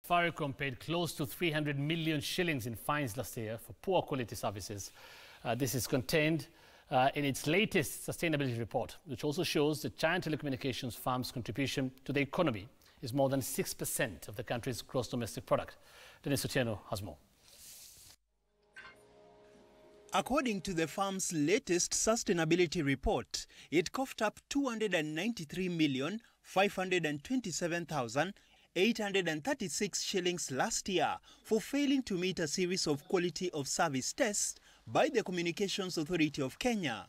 Safaricom paid close to 300 million shillings in fines last year for poor quality services. This is contained in its latest sustainability report, which also shows the giant telecommunications firm's contribution to the economy is more than 6% of the country's gross domestic product. Dennis Otieno has more. According to the firm's latest sustainability report, it coughed up 293,527,836 shillings last year for failing to meet a series of quality of service tests by the Communications Authority of Kenya.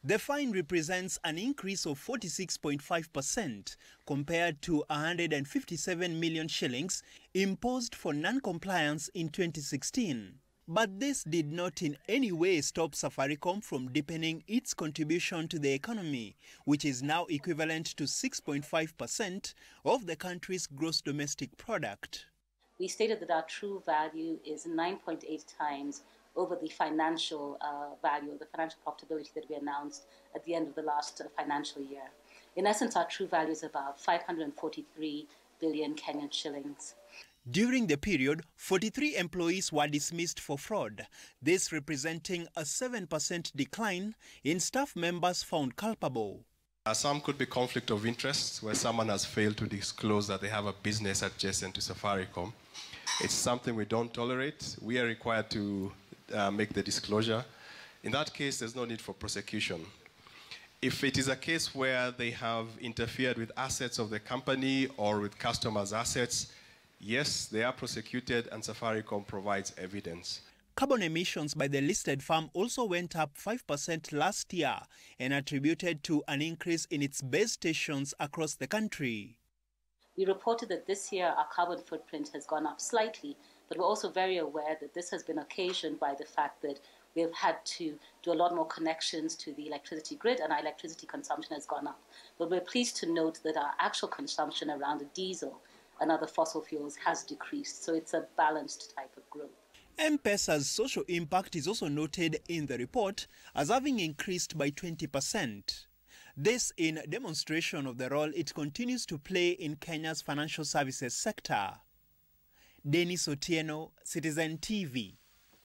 The fine represents an increase of 46.5% compared to 157 million shillings imposed for non-compliance in 2016. But this did not in any way stop Safaricom from deepening its contribution to the economy, which is now equivalent to 6.5% of the country's gross domestic product. We stated that our true value is 9.8 times over the financial value, the financial profitability that we announced at the end of the last financial year. In essence, our true value is about 543 billion Kenyan shillings. During the period, 43 employees were dismissed for fraud, this representing a 7% decline in staff members found culpable. Some could be conflict of interest, where someone has failed to disclose that they have a business adjacent to Safaricom. It's something we don't tolerate. We are required to make the disclosure. In that case, there's no need for prosecution. If it is a case where they have interfered with assets of the company or with customers' assets, yes, they are prosecuted and Safaricom provides evidence. Carbon emissions by the listed firm also went up 5% last year and attributed to an increase in its base stations across the country. We reported that this year our carbon footprint has gone up slightly, but we're also very aware that this has been occasioned by the fact that we have had to do a lot more connections to the electricity grid and our electricity consumption has gone up. But we're pleased to note that our actual consumption around the diesel and other fossil fuels has decreased, so it's a balanced type of growth. M-Pesa's social impact is also noted in the report as having increased by 20%. This in demonstration of the role it continues to play in Kenya's financial services sector. Dennis Otieno, Citizen TV.